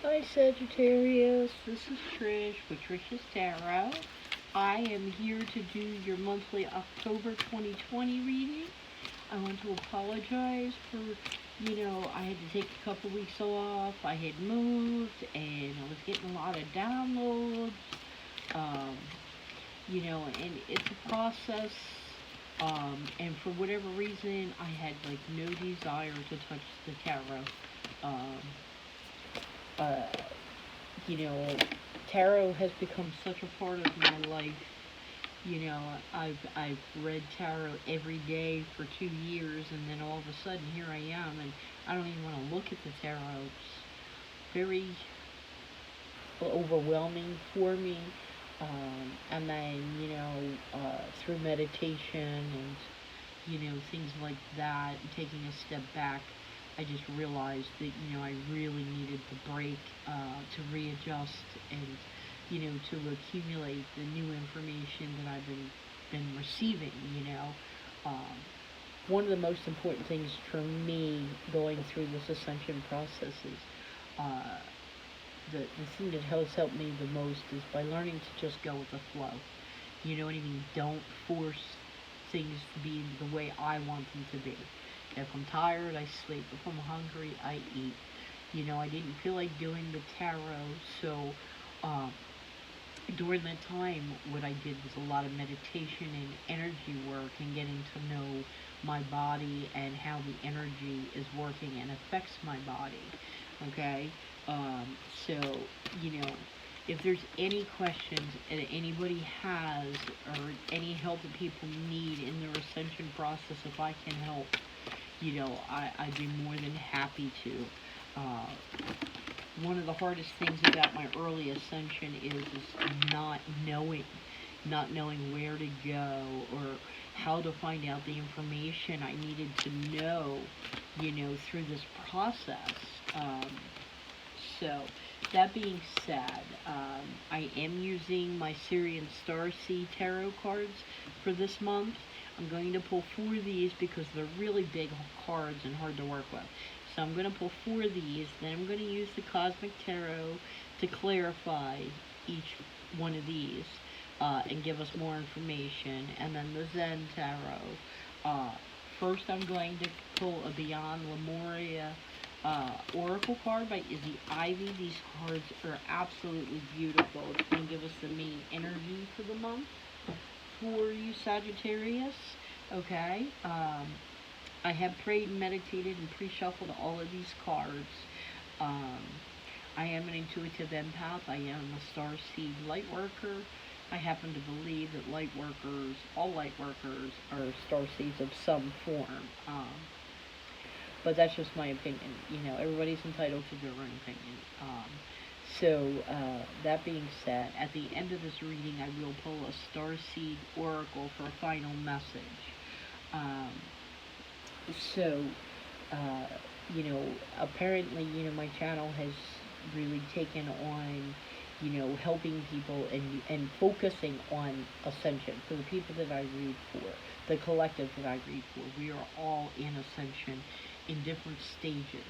Hi Sagittarius, this is Trish with Trish's Tarot. I am here to do your monthly October 2020 reading. I want to apologize for, I had to take a couple weeks off. I had moved and I was getting a lot of downloads. Um, and it's a process. And for whatever reason, I had like no desire to touch the tarot. Um, uh, you know, Tarot has become such a part of my life. I've read tarot every day for 2 years, and then all of a sudden here I am, and I don't even want to look at the tarot. It's very overwhelming for me. And then through meditation and things like that, taking a step back, I just realized that, I really needed the break to readjust and, to accumulate the new information that I've been receiving, Um, One of the most important things for me going through this ascension process is uh, the thing that has helped me the most is by learning to just go with the flow. You know what I mean? Don't force things to be the way I want them to be. If I'm tired, I sleep. If I'm hungry, I eat. I didn't feel like doing the tarot, so um, during that time, what I did was a lot of meditation and energy work and getting to know my body and how the energy is working and affects my body. Okay? Um, so, you know, if there's any questions that anybody has or any help that people need in their ascension process, if I can help, I'd be more than happy to. Uh, One of the hardest things about my early ascension is not knowing, not knowing where to go or how to find out the information I needed to know, through this process. Um, so, that being said, I am using my Syrian Starseed tarot cards for this month. I'm going to pull 4 of these because they're really big cards and hard to work with. So I'm going to pull 4 of these, then I'm going to use the Cosmic Tarot to clarify each one of these and give us more information, and then the Zen Tarot. Uh, First, I'm going to pull a Beyond Lemuria Oracle card by Izzy Ivy. These cards are absolutely beautiful. It's going to give us the main energy for the month for you, Sagittarius. Okay. I have prayed and meditated and pre-shuffled all of these cards. Um, I am an intuitive empath. I am a star seed light worker. I happen to believe that all light workers, are star seeds of some form. But that's just my opinion. Everybody's entitled to their own opinion. That being said, at the end of this reading, I will pull a star seed oracle for a final message. Um, so, uh, apparently, my channel has really taken on, helping people and focusing on ascension. For the people that I read for, the collective that I read for, we are all in ascension in different stages,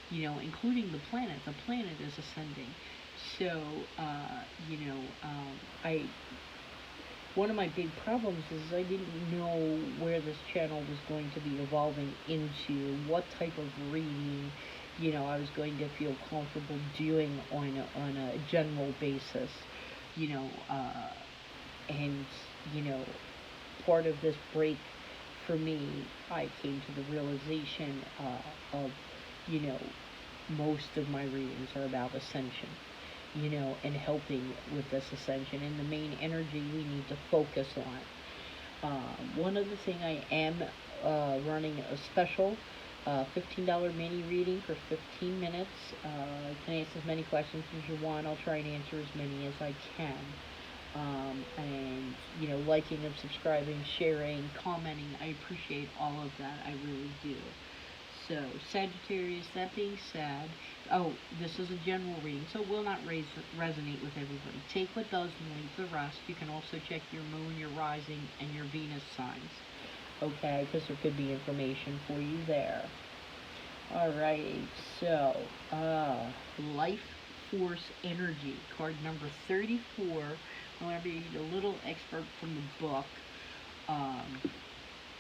including the planet. The planet is ascending. So, I one of my big problems is I didn't know where this channel was going to be evolving into, what type of reading, I was going to feel comfortable doing on a general basis, you know, uh, and, you know, part of this break for me, I came to the realization of, you know, most of my readings are about ascension, and helping with this ascension and the main energy we need to focus on. One other thing, I am running a special $15 mini reading for 15 minutes. You can ask as many questions as you want. I'll try and answer as many as I can. And, liking and subscribing, sharing, commenting, I appreciate all of that. I really do. So, Sagittarius, that being said, this is a general reading, so it will not resonate with everybody. Take what does and leave the rest. You can also check your moon, your rising, and your Venus signs. Okay, because there could be information for you there. Alright, so, life Force Energy, card number 34. I'm going to read a little excerpt from the book um,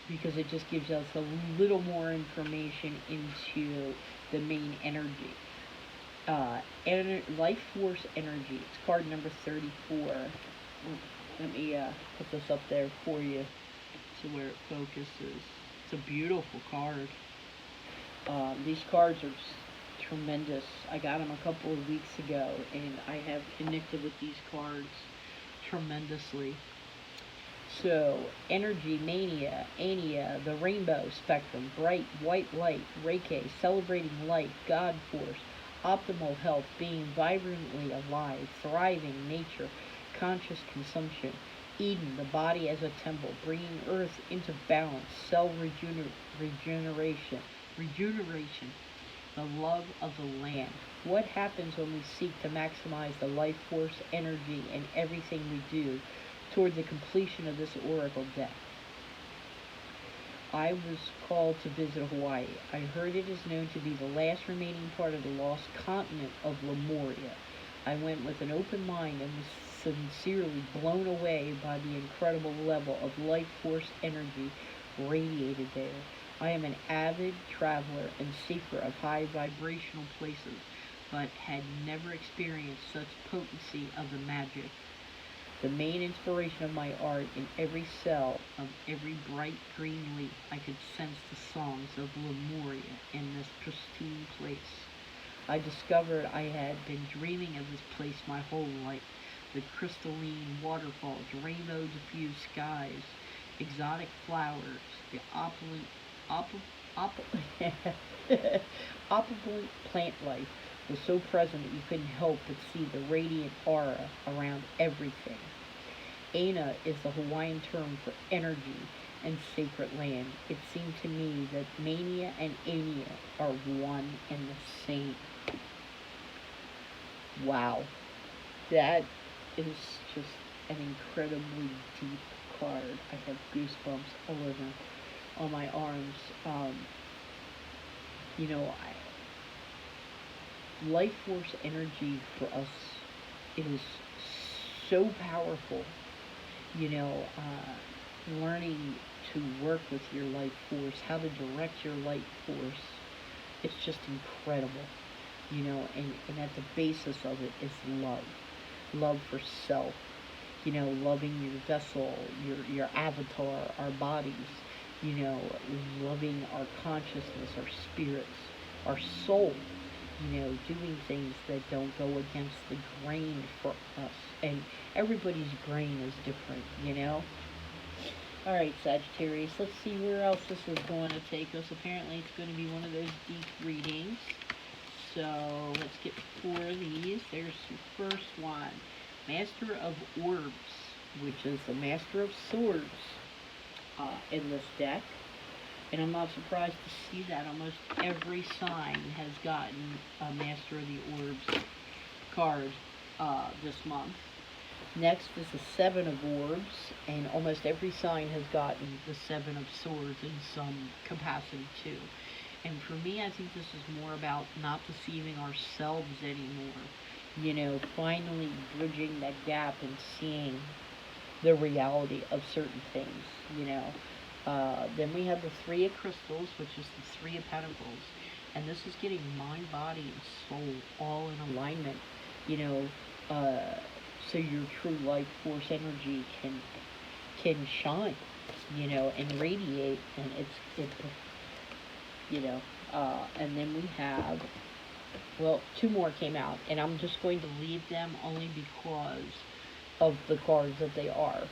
because it just gives us a little more information into the main energy. Life Force Energy. It's card number 34. Let me put this up there for you to where it focuses. It's a beautiful card. These cards are tremendous. I got them a couple of weeks ago, and I have connected with these cards tremendously. So, Energy, Mania, Ania, the Rainbow Spectrum, Bright White Light, Reiki, Celebrating Life, God Force, Optimal Health, Being Vibrantly Alive, Thriving Nature, Conscious Consumption, Eden, the Body as a Temple, Bringing Earth into Balance, Cell Regeneration, the Love of the Land. What happens when we seek to maximize the life force energy in everything we do toward the completion of this oracle deck? I was called to visit Hawaii. I heard it is known to be the last remaining part of the lost continent of Lemuria. I went with an open mind and was sincerely blown away by the incredible level of life force energy radiated there. I am an avid traveler and seeker of high vibrational places, but had never experienced such potency of the magic. The main inspiration of my art, in every cell of every bright green leaf, I could sense the songs of Lemuria in this pristine place. I discovered I had been dreaming of this place my whole life. The crystalline waterfalls, rainbow diffused skies, exotic flowers, the opulent plant life was so present that you couldn't help but see the radiant aura around everything. Aina is the Hawaiian term for energy and sacred land. It seemed to me that mania and Ania are one and the same. Wow. That is just an incredibly deep card. I have goosebumps all over on my arms. Life force energy for us is so powerful. Learning to work with your life force, how to direct your life force, it's just incredible. And at the basis of it is love for self, loving your vessel, your avatar, our bodies, loving our consciousness, our spirits, our soul, doing things that don't go against the grain for us. And everybody's grain is different. Alright, Sagittarius, let's see where else this is going to take us. Apparently it's going to be one of those deep readings. So let's get 4 of these. There's your first one. Master of Orbs, which is the Master of Swords in this deck. And I'm not surprised to see that almost every sign has gotten a Master of the Orbs card this month. Next is the Seven of Orbs, and almost every sign has gotten the Seven of Swords in some capacity too. And for me, I think this is more about not deceiving ourselves anymore. Finally bridging that gap and seeing the reality of certain things, Then we have the Three of Crystals, which is the Three of Pentacles. And this is getting mind, body, and soul all in alignment, so your true life force energy can shine, and radiate, and and then we have, 2 more came out, and I'm just going to leave them only because of the cards that they are.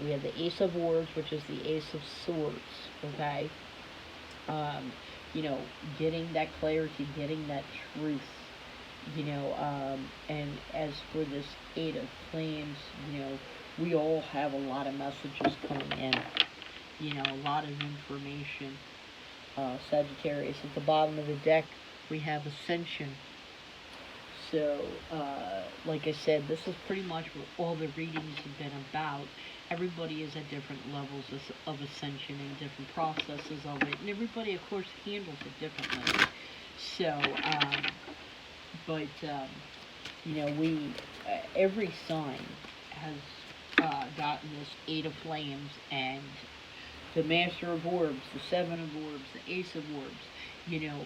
We have the Ace of Orbs, which is the Ace of Swords, okay? Getting that clarity, getting that truth, and as for this Eight of Flames, we all have a lot of messages coming in, a lot of information. Sagittarius, at the bottom of the deck, we have Ascension. So, like I said, this is pretty much what all the readings have been about. Everybody is at different levels of ascension and different processes of it, and everybody, of course, handles it differently. So, every sign has gotten this Eight of Flames and the Master of Orbs, the Seven of Orbs, the Ace of Orbs. You know,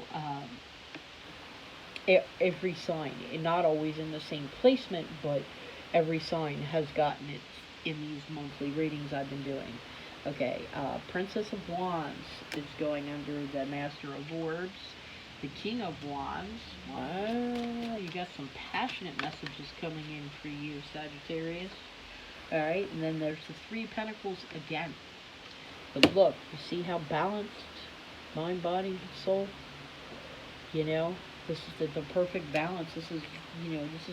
every sign, and not always in the same placement, but every sign has gotten it in these monthly readings I've been doing. Okay, Princess of Wands is going under the Master of Orbs. The King of Wands, wow, you got some passionate messages coming in for you, Sagittarius. Alright, and then there's the Three of Pentacles again. But look, you see how balanced mind, body, soul? You know, this is the perfect balance. This is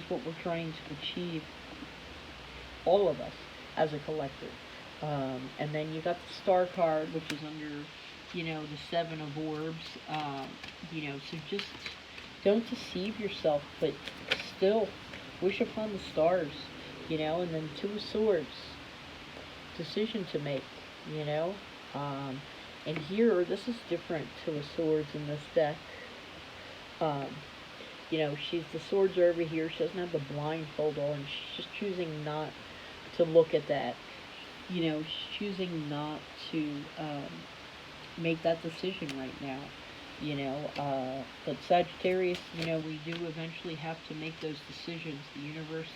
what we're trying to achieve, all of us, as a collective. And then you got the Star card, which is under, the Seven of Orbs. So just don't deceive yourself, but still wish upon the stars, and then Two of Swords, decision to make, and here, this is different, Two of Swords in this deck. The swords are over here. She doesn't have the blindfold on. She's just choosing not to look at that. She's choosing not to make that decision right now. But Sagittarius, we do eventually have to make those decisions. The universe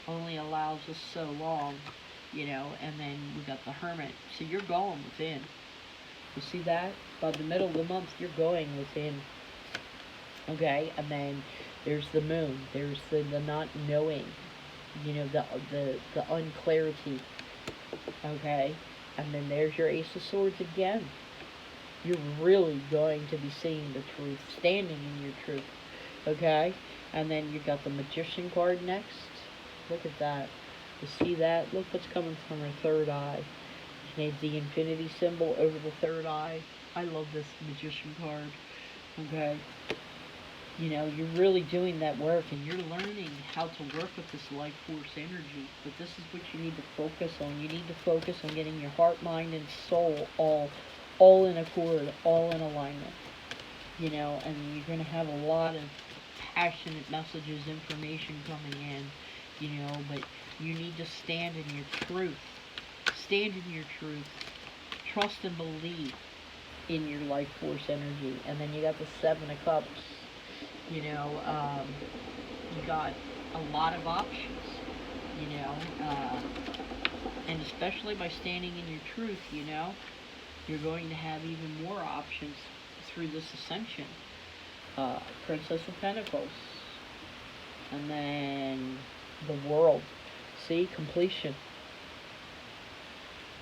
only allows us so long, and then we got the Hermit. So you're going within. You see that? By the middle of the month, you're going within. Okay, and then there's the Moon. There's the not knowing, the unclarity. Okay, and then there's your Ace of Swords again. You're really going to be seeing the truth, standing in your truth. Okay, and then you got the Magician card next. Look at that. You see that? Look what's coming from her third eye. She made the infinity symbol over the third eye. I love this Magician card. Okay. You're really doing that work, and you're learning how to work with this life force energy. But this is what you need to focus on. You need to focus on getting your heart, mind, and soul all in accord, all in alignment. And you're going to have a lot of passionate messages, information coming in, but you need to stand in your truth. Stand in your truth. Trust and believe in your life force energy. And then you got the Seven of Cups. You got a lot of options, and especially by standing in your truth, you're going to have even more options through this ascension. Princess of Pentacles, and then the World. See, completion.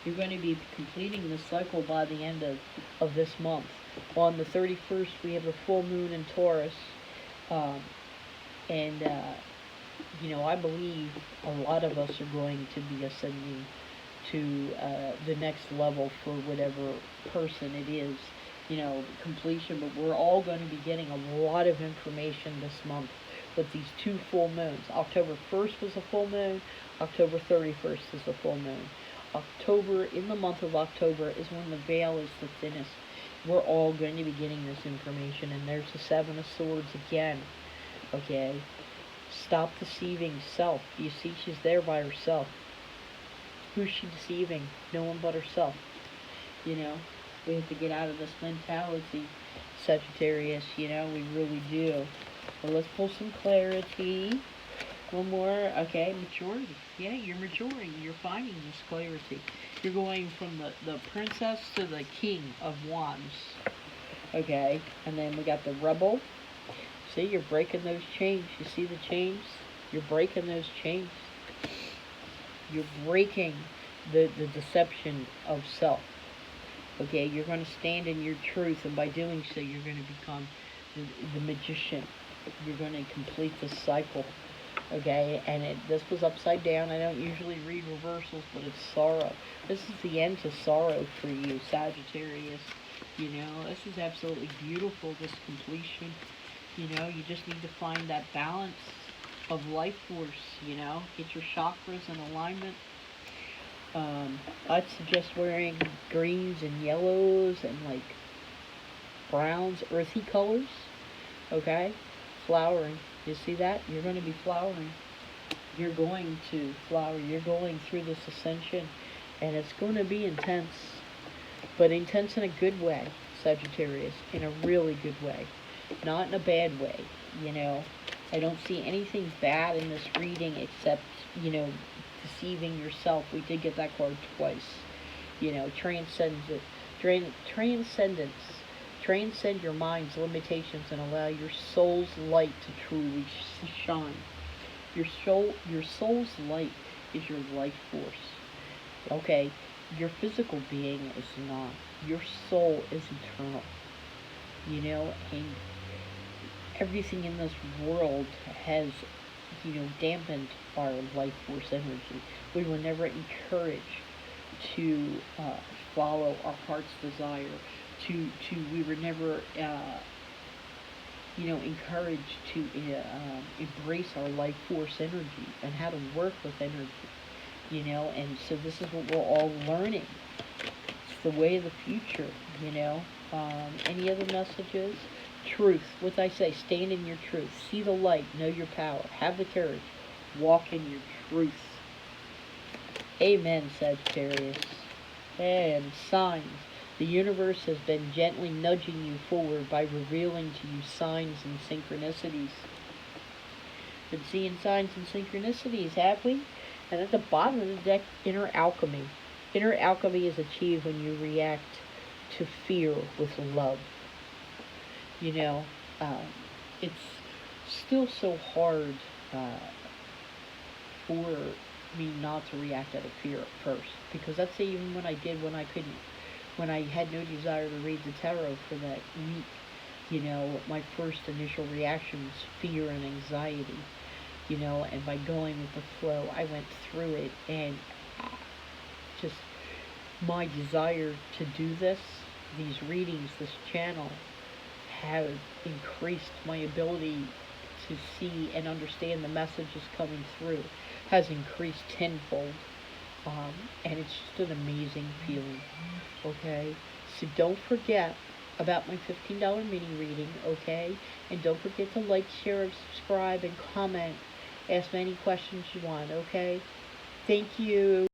You're going to be completing this cycle by the end of this month. On the 31st, we have the full moon in Taurus. I believe a lot of us are going to be ascending to the next level for whatever person it is, completion. But we're all going to be getting a lot of information this month with these two full moons. October 1st was a full moon. October 31st is a full moon. In the month of October, is when the veil is the thinnest. We're all going to be getting this information. And there's the Seven of Swords again. Okay? Stop deceiving self. You see, she's there by herself. Who's she deceiving? No one but herself. We have to get out of this mentality, Sagittarius. We really do. Well, let's pull some clarity. One more. Okay, maturity. Yeah, you're maturing. You're finding this clarity. You're going from the Princess to the King of Wands. Okay, and then we got the Rebel. See, you're breaking those chains. You see the chains? You're breaking those chains. You're breaking the deception of self. Okay, you're going to stand in your truth, and by doing so, you're going to become the magician. You're going to complete this cycle. Okay, and this was upside down. I don't usually read reversals, but it's sorrow. This is the end to sorrow for you, Sagittarius. This is absolutely beautiful, this completion. You just need to find that balance of life force, Get your chakras in alignment. I'd suggest wearing greens and yellows and, browns, earthy colors. Okay? Flowering. You see that? You're going to be flowering. You're going to flower. You're going through this ascension, and it's going to be intense, but intense in a good way, Sagittarius, in a really good way, not in a bad way. You know, I don't see anything bad in this reading except, you know, deceiving yourself. We did get that card twice. You know, transcendence. Transcend your mind's limitations and allow your soul's light to truly shine. Your soul's light is your life force. Okay, your physical being is not. Your soul is eternal. You know, and everything in this world has, you know, dampened our life force energy. We were never encouraged to follow our heart's desire. We were never, you know, encouraged to embrace our life force energy and how to work with energy. You know, and so this is what we're all learning. It's the way of the future. You know. Any other messages? Truth. What I say? Stand in your truth. See the light. Know your power. Have the courage. Walk in your truth. Amen, Sagittarius. And signs. The universe has been gently nudging you forward by revealing to you signs and synchronicities. Been seeing signs and synchronicities, have we? And at the bottom of the deck, inner alchemy. Inner alchemy is achieved when you react to fear with love. You know, it's still so hard for me not to react out of fear at first, because that's even when I did, when I had no desire to read the tarot for that week. You know, my first initial reaction was fear and anxiety. You know, and by going with the flow, I went through it, and just my desire to do these readings, this channel, have increased my ability to see and understand the messages coming through, has increased tenfold. And it's just an amazing feeling. Okay? So don't forget about my $15 mini reading, okay? And don't forget to like, share, and subscribe, and comment. Ask me any questions you want, okay? Thank you.